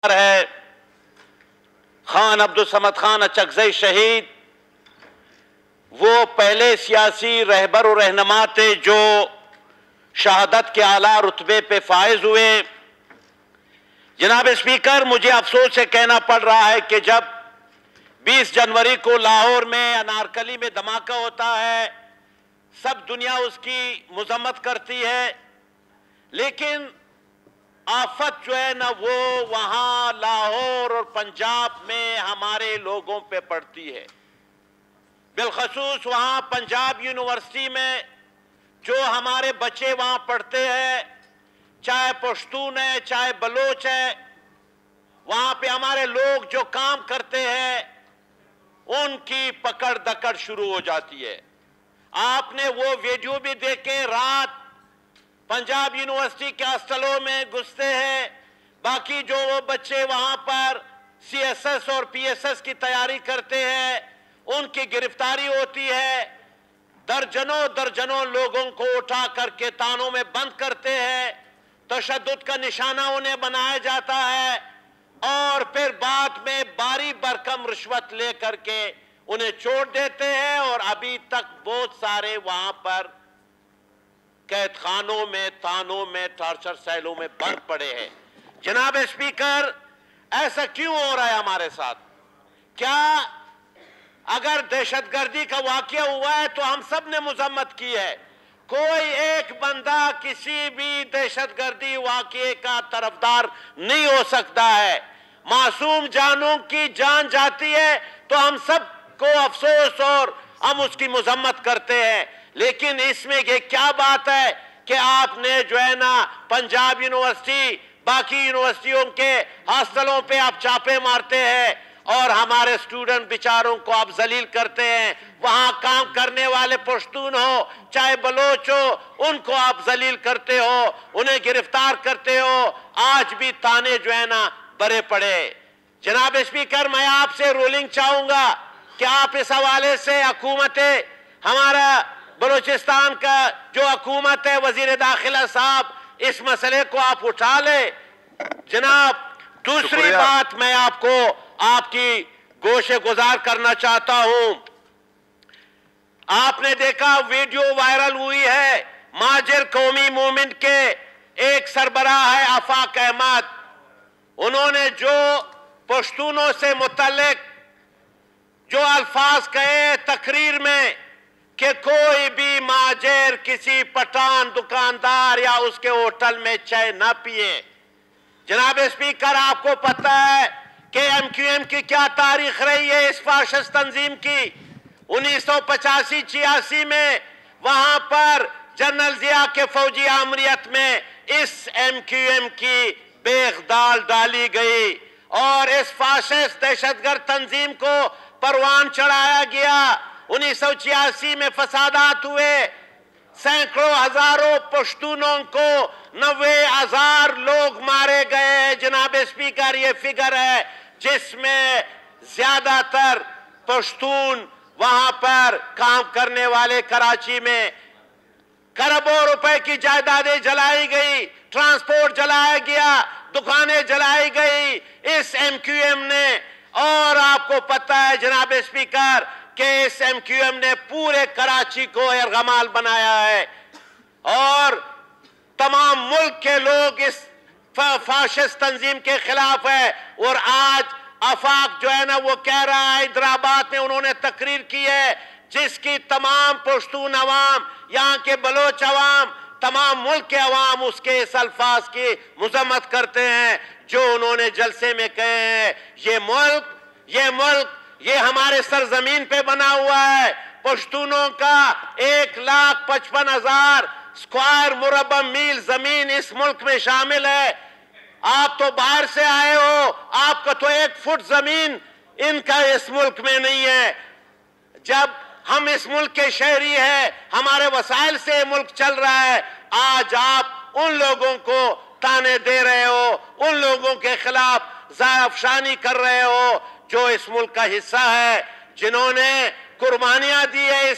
ہے خان عبدالصمد خان اچکزئی شہید، وہ پہلے سیاسی رہبر و رہنما تھے جو شہادت کے اعلیٰ رتبے پہ فائز ہوئے۔ جناب اسپیکر، مجھے افسوس سے کہنا پڑ رہا ہے کہ جب 20 جنوری کو لاہور میں انارکلی میں دھماکہ ہوتا ہے، سب دنیا اس کی مذمت کرتی ہے، لیکن آفت جو ہے نا وہ وہاں لاہور اور پنجاب میں ہمارے لوگوں پہ پڑتی ہے۔ بالخصوص وہاں پنجاب یونیورسٹی میں جو ہمارے بچے وہاں پڑھتے ہیں، چاہے پشتون ہے چاہے بلوچ ہے، وہاں پہ ہمارے لوگ جو کام کرتے ہیں ان کی پکڑ دکڑ شروع ہو جاتی ہے۔ آپ نے وہ ویڈیو بھی دیکھے، رات پنجاب یونیورسٹی کے ہاسٹلوں میں گھستے ہیں، باقی جو وہ بچے وہاں پر سی ایس ایس اور پی ایس ایس کی تیاری کرتے ہیں ان کی گرفتاری ہوتی ہے، درجنوں لوگوں کو اٹھا کر کے تانوں میں بند کرتے ہیں، تشدد کا نشانہ انہیں بنایا جاتا ہے، اور پھر بعد میں باری برکم رشوت لے کر کے انہیں چھوڑ دیتے ہیں، اور ابھی تک بہت سارے وہاں پر قید خانوں میں، تانوں میں، ٹارچر سیلوں میں بند پڑے ہیں۔ جناب اسپیکر، ایسا کیوں ہو رہا ہے ہمارے ساتھ؟ کیا اگر دہشت گردی کا واقعہ ہوا ہے تو ہم سب نے مذمت کی ہے، کوئی ایک بندہ کسی بھی دہشت گردی واقعے کا طرفدار نہیں ہو سکتا ہے۔ معصوم جانوں کی جان جاتی ہے تو ہم سب کو افسوس اور ہم اس کی مذمت کرتے ہیں، لیکن اس میں یہ کیا بات ہے کہ آپ نے جو ہے نا پنجاب یونیورسٹی، باقی یونیورسٹیوں کے ہاسٹلوں پہ آپ چھاپے مارتے ہیں اور ہمارے اسٹوڈنٹ بیچاروں کو آپ ذلیل کرتے ہیں، وہاں کام کرنے والے پشتون ہو چاہے بلوچ ہو ان کو آپ ذلیل کرتے ہو، انہیں گرفتار کرتے ہو، آج بھی تانے جو ہے نا بھرے پڑے۔ جناب اسپیکر، میں آپ سے رولنگ چاہوں گا کہ آپ اس حوالے سے حکومت ہمارا بلوچستان کا جو حکومت ہے، وزیر داخلہ صاحب اس مسئلے کو آپ اٹھا لیں۔ جناب دوسری بات میں آپ کو آپ کی گوش گزار کرنا چاہتا ہوں، آپ نے دیکھا ویڈیو وائرل ہوئی ہے مہاجر قومی موومنٹ کے ایک سربراہ ہے آفاق احمد، انہوں نے جو پشتونوں سے متعلق جو الفاظ کہے تقریر میں کہ کوئی بھی مہاجر کسی پٹھان دکاندار یا اس کے ہوٹل میں چائے نہ پیے۔ جناب اسپیکر، آپ کو پتہ ہے کہ ایم کیو ایم کی کیا تاریخ رہی ہے اس فاشسٹ تنظیم کی؟ 1985-86 میں وہاں پر جنرل ضیاء کے فوجی آمریت میں اس ایم کیو ایم کی بیخ دال ڈالی گئی اور اس فاشسٹ دہشت گرد تنظیم کو پروان چڑھایا گیا۔ 1986 میں فسادات ہوئے، سینکڑوں ہزاروں پشتونوں کو 90,000 لوگ مارے گئے۔ جناب اسپیکر، یہ فگر ہے جس میں زیادہ تر پشتون وہاں پر کام کرنے والے، کراچی میں کروڑوں روپے کی جائیدادیں جلائی گئی، ٹرانسپورٹ جلایا گیا، دکانیں جلائی گئی اس ایم کیو ایم نے۔ اور آپ کو پتہ ہے جناب اسپیکر کہ اس ایم کیو ایم نے پورے کراچی کو یرغمال بنایا ہے، اور تمام ملک کے لوگ اس فاشسٹ تنظیم کے خلاف ہے۔ اور آج آفاق جو ہے نا وہ کہہ رہا ہے، حیدرآباد میں انہوں نے تقریر کی ہے جس کی تمام پشتون عوام، یہاں کے بلوچ عوام، تمام ملک کے عوام اس کے اس الفاظ کی مذمت کرتے ہیں جو انہوں نے جلسے میں کہے ہیں۔ یہ ہمارے سرزمین پہ بنا ہوا ہے، پشتونوں کا 1,55,000 اسکوائر مربع میل زمین اس ملک میں شامل ہے۔ آپ تو باہر سے آئے ہو، آپ کا تو 1 فٹ زمین ان کا اس ملک میں نہیں ہے۔ جب ہم اس ملک کے شہری ہیں، ہمارے وسائل سے ملک چل رہا ہے، آج آپ ان لوگوں کو تانے دے رہے ہو، ان لوگوں کے خلاف زار افشانی کر رہے ہو جو اس ملک کا حصہ ہے، جنہوں نے قربانیاں دی ہے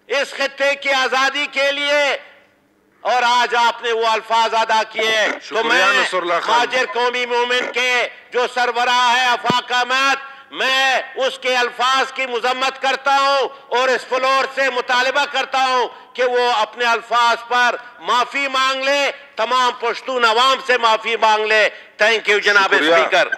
اس خطے کی آزادی کے لیے، اور آج آپ نے وہ الفاظ ادا کیے تو میں نصر اللہ خان مہاجر قومی مومنٹ کے جو سربراہ ہے آفاق احمد، میں اس کے الفاظ کی مذمت کرتا ہوں اور اس فلور سے مطالبہ کرتا ہوں کہ وہ اپنے الفاظ پر معافی مانگ لے، تمام پشتون عوام سے معافی مانگ لے۔ تھینک یو جناب اسپیکر۔